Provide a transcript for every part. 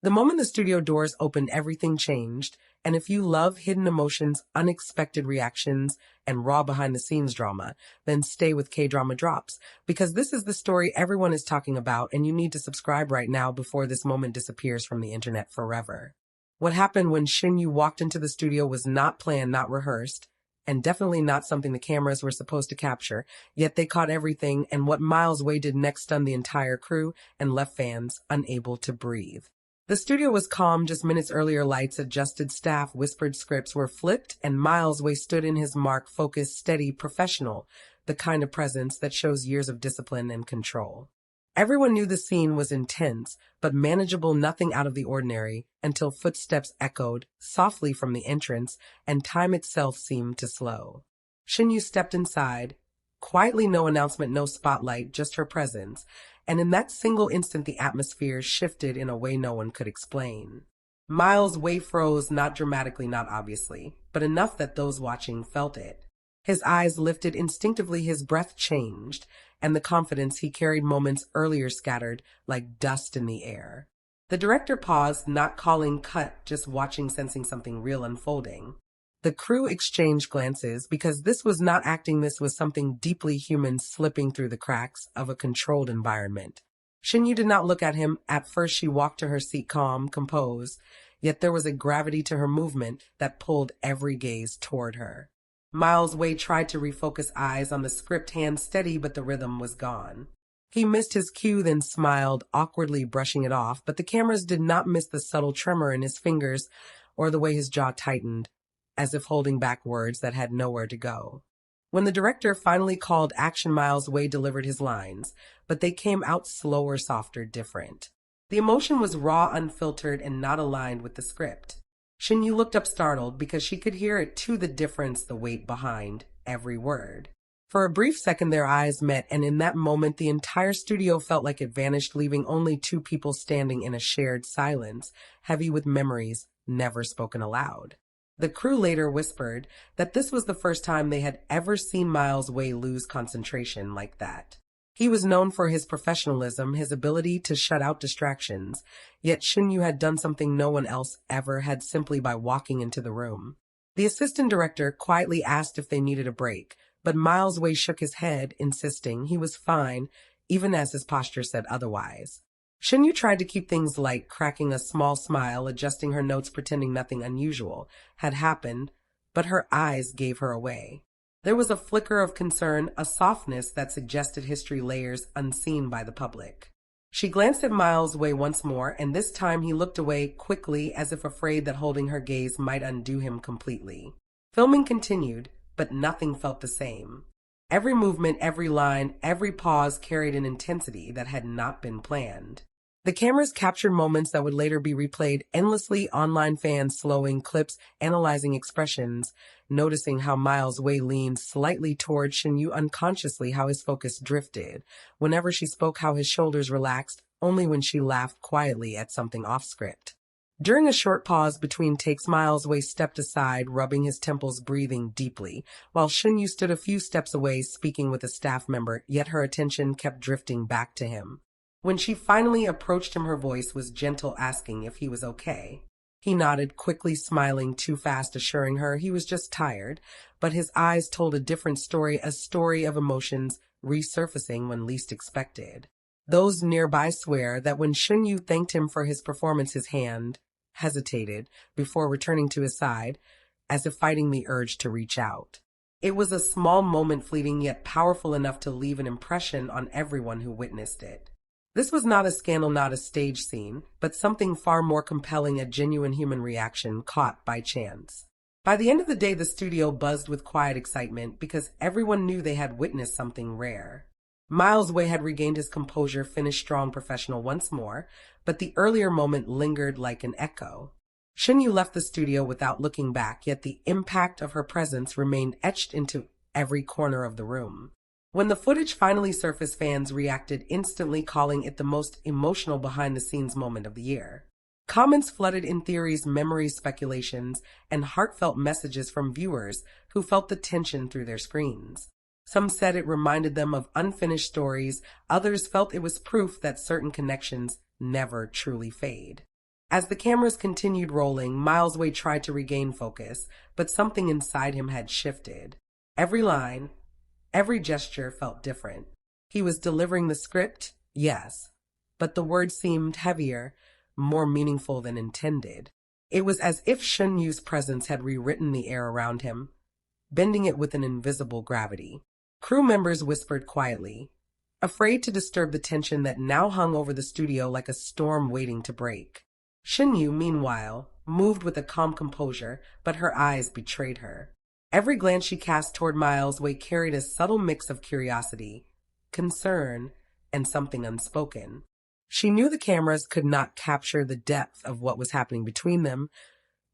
The moment the studio doors opened, everything changed, and if you love hidden emotions, unexpected reactions, and raw behind-the-scenes drama, then stay with K-Drama Drops, because this is the story everyone is talking about, and you need to subscribe right now before this moment disappears from the internet forever. What happened when Shen Yue walked into the studio was not planned, not rehearsed, and definitely not something the cameras were supposed to capture, yet they caught everything, and what Miles Wei did next stunned the entire crew and left fans unable to breathe. The studio was calm just minutes earlier. Lights adjusted, staff whispered, scripts were flipped, and Miles Wei stood in his mark, focused, steady, professional, the kind of presence that shows years of discipline and control. Everyone knew the scene was intense, but manageable, nothing out of the ordinary, until footsteps echoed softly from the entrance, and time itself seemed to slow. Shen Yue stepped inside, quietly, no announcement, no spotlight, just her presence, and in that single instant the atmosphere shifted in a way no one could explain. Miles Wei froze, not dramatically, not obviously, but enough that those watching felt it. His eyes lifted instinctively, his breath changed, and the confidence he carried moments earlier scattered like dust in the air. The director paused, not calling cut, just watching, sensing something real unfolding. The crew exchanged glances, because this was not acting, this was something deeply human slipping through the cracks of a controlled environment. Shen Yue did not look at him. At first she walked to her seat, calm, composed, yet there was a gravity to her movement that pulled every gaze toward her. Miles Wei tried to refocus, eyes on the script, hands steady, but the rhythm was gone. He missed his cue, then smiled, awkwardly brushing it off, but the cameras did not miss the subtle tremor in his fingers or the way his jaw tightened, as if holding back words that had nowhere to go. When the director finally called action, Miles Wei delivered his lines, but they came out slower, softer, different. The emotion was raw, unfiltered, and not aligned with the script. Shen Yue looked up, startled, because she could hear it too, the difference, the weight behind every word. For a brief second their eyes met, and in that moment the entire studio felt like it vanished, leaving only two people standing in a shared silence, heavy with memories never spoken aloud. The crew later whispered that this was the first time they had ever seen Miles Wei lose concentration like that. He was known for his professionalism, his ability to shut out distractions, yet Shen Yue had done something no one else ever had simply by walking into the room. The assistant director quietly asked if they needed a break, but Miles Wei shook his head, insisting he was fine, even as his posture said otherwise. Shen Yue tried to keep things light, cracking a small smile, adjusting her notes, pretending nothing unusual had happened, but her eyes gave her away. There was a flicker of concern, a softness that suggested history, layers unseen by the public. She glanced at Miles Wei once more, and this time he looked away quickly, as if afraid that holding her gaze might undo him completely. Filming continued, but nothing felt the same. Every movement, every line, every pause carried an intensity that had not been planned. The cameras captured moments that would later be replayed endlessly, online fans slowing clips, analyzing expressions, noticing how Miles Wei leaned slightly toward Shen Yue unconsciously, how his focus drifted. Whenever she spoke, how his shoulders relaxed, only when she laughed quietly at something off script. During a short pause between takes, Miles Wei stepped aside, rubbing his temples, breathing deeply, while Shen Yue stood a few steps away, speaking with a staff member, yet her attention kept drifting back to him. When she finally approached him, her voice was gentle, asking if he was okay. He nodded, quickly smiling too fast, assuring her he was just tired, but his eyes told a different story, a story of emotions resurfacing when least expected. Those nearby swear that when Shen Yue thanked him for his performance, his hand hesitated before returning to his side, as if fighting the urge to reach out. It was a small moment, fleeting yet powerful enough to leave an impression on everyone who witnessed it. This was not a scandal, not a stage scene, but something far more compelling, a genuine human reaction caught by chance. By the end of the day, the studio buzzed with quiet excitement because everyone knew they had witnessed something rare. Miles Wei had regained his composure, finished strong, professional once more, but the earlier moment lingered like an echo. Shen Yue left the studio without looking back, yet the impact of her presence remained etched into every corner of the room. When the footage finally surfaced, fans reacted instantly, calling it the most emotional behind-the-scenes moment of the year. Comments flooded in, theories, memories, speculations, and heartfelt messages from viewers who felt the tension through their screens. Some said it reminded them of unfinished stories, others felt it was proof that certain connections never truly fade. As the cameras continued rolling, Miles Way tried to regain focus, but something inside him had shifted. Every line, every gesture felt different. He was delivering the script, yes, but the words seemed heavier, more meaningful than intended. It was as if Shen Yue's presence had rewritten the air around him, bending it with an invisible gravity. Crew members whispered quietly, afraid to disturb the tension that now hung over the studio like a storm waiting to break. Shen Yue, meanwhile, moved with a calm composure, but her eyes betrayed her. Every glance she cast toward Miles Way carried a subtle mix of curiosity, concern, and something unspoken. She knew the cameras could not capture the depth of what was happening between them,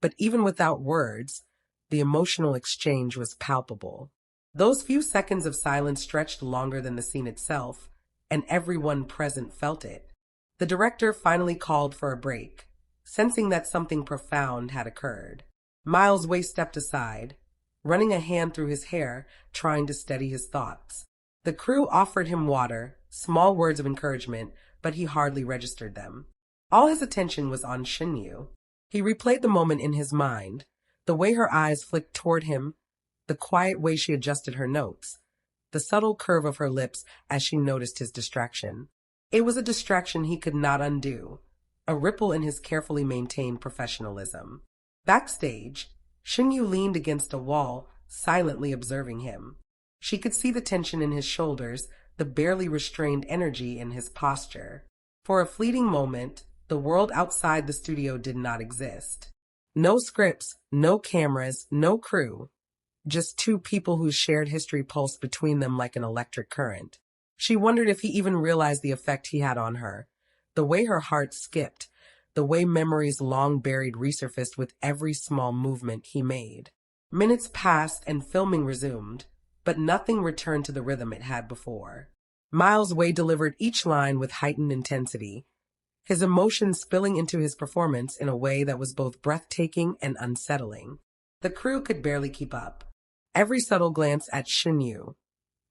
but even without words, the emotional exchange was palpable. Those few seconds of silence stretched longer than the scene itself, and everyone present felt it. The director finally called for a break, sensing that something profound had occurred. Miles Way stepped aside, running a hand through his hair, trying to steady his thoughts. The crew offered him water, small words of encouragement, but he hardly registered them. All his attention was on Shen Yue. He replayed the moment in his mind, the way her eyes flicked toward him, the quiet way she adjusted her notes, the subtle curve of her lips as she noticed his distraction. It was a distraction he could not undo, a ripple in his carefully maintained professionalism. Backstage, Shen Yue leaned against a wall, silently observing him. She could see the tension in his shoulders, the barely restrained energy in his posture. For a fleeting moment, the world outside the studio did not exist. No scripts, no cameras, no crew. Just two people whose shared history pulsed between them like an electric current. She wondered if he even realized the effect he had on her. The way her heart skipped, the way memories long buried resurfaced with every small movement he made. Minutes passed and filming resumed, but nothing returned to the rhythm it had before. Miles Way delivered each line with heightened intensity, his emotions spilling into his performance in a way that was both breathtaking and unsettling. The crew could barely keep up. Every subtle glance at Shen Yue,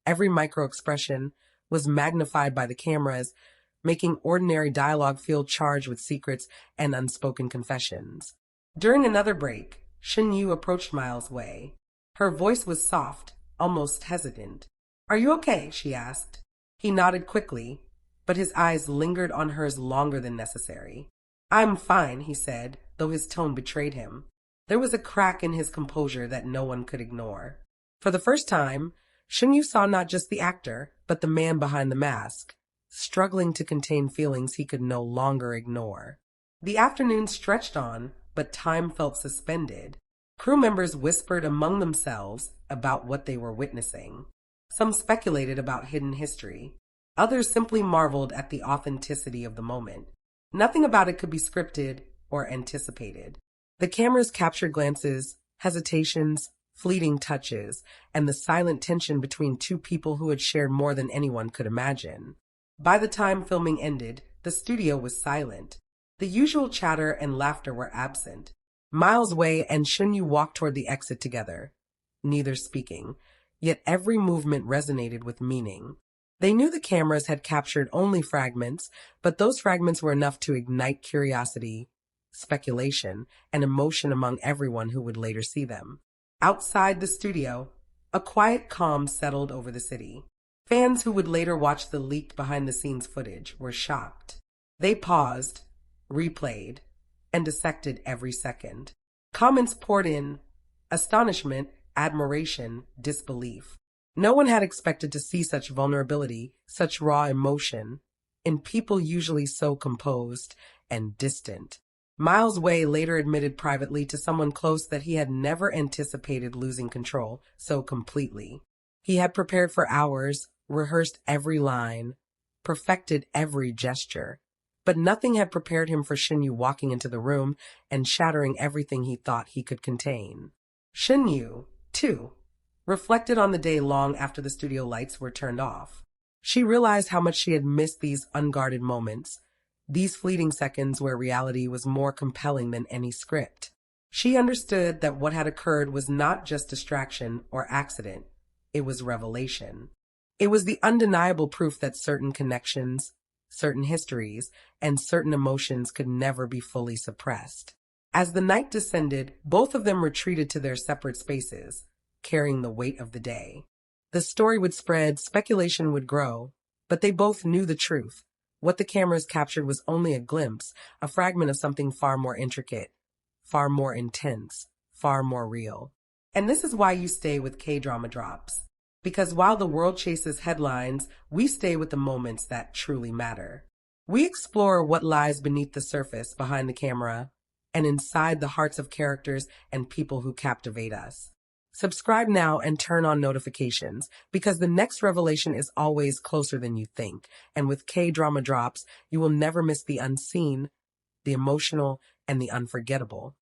every micro-expression, was magnified by the cameras, making ordinary dialogue feel charged with secrets and unspoken confessions. During another break, Shen Yue approached Miles Way. Her voice was soft, almost hesitant. "Are you okay?" she asked. He nodded quickly, but his eyes lingered on hers longer than necessary. "I'm fine," he said, though his tone betrayed him. There was a crack in his composure that no one could ignore. For the first time, Shen Yue saw not just the actor, but the man behind the mask, struggling to contain feelings he could no longer ignore. The afternoon stretched on, but time felt suspended. Crew members whispered among themselves about what they were witnessing. Some speculated about hidden history. Others simply marveled at the authenticity of the moment. Nothing about it could be scripted or anticipated. The cameras captured glances, hesitations, fleeting touches, and the silent tension between two people who had shared more than anyone could imagine. By the time filming ended, the studio was silent. The usual chatter and laughter were absent. Miles Way and Shen Yue walked toward the exit together, neither speaking, yet every movement resonated with meaning. They knew the cameras had captured only fragments, but those fragments were enough to ignite curiosity, speculation, and emotion among everyone who would later see them. Outside the studio, a quiet calm settled over the city. Fans who would later watch the leaked behind-the-scenes footage were shocked. They paused, replayed, and dissected every second. Comments poured in, astonishment, admiration, disbelief. No one had expected to see such vulnerability, such raw emotion, in people usually so composed and distant. Miles Way later admitted privately to someone close that he had never anticipated losing control so completely. He had prepared for hours, rehearsed every line, perfected every gesture, but nothing had prepared him for Shen Yue walking into the room and shattering everything he thought he could contain. Shen Yue, too, reflected on the day long after the studio lights were turned off. She realized how much she had missed these unguarded moments, these fleeting seconds where reality was more compelling than any script. She understood that what had occurred was not just distraction or accident, it was revelation. It was the undeniable proof that certain connections, certain histories, and certain emotions could never be fully suppressed. As the night descended, both of them retreated to their separate spaces, carrying the weight of the day. The story would spread, speculation would grow, but they both knew the truth. What the cameras captured was only a glimpse, a fragment of something far more intricate, far more intense, far more real. And this is why you stay with K-drama drops. Because while the world chases headlines, we stay with the moments that truly matter. We explore what lies beneath the surface, behind the camera, and inside the hearts of characters and people who captivate us. Subscribe now and turn on notifications, because the next revelation is always closer than you think. And with K-drama drops, you will never miss the unseen, the emotional, and the unforgettable.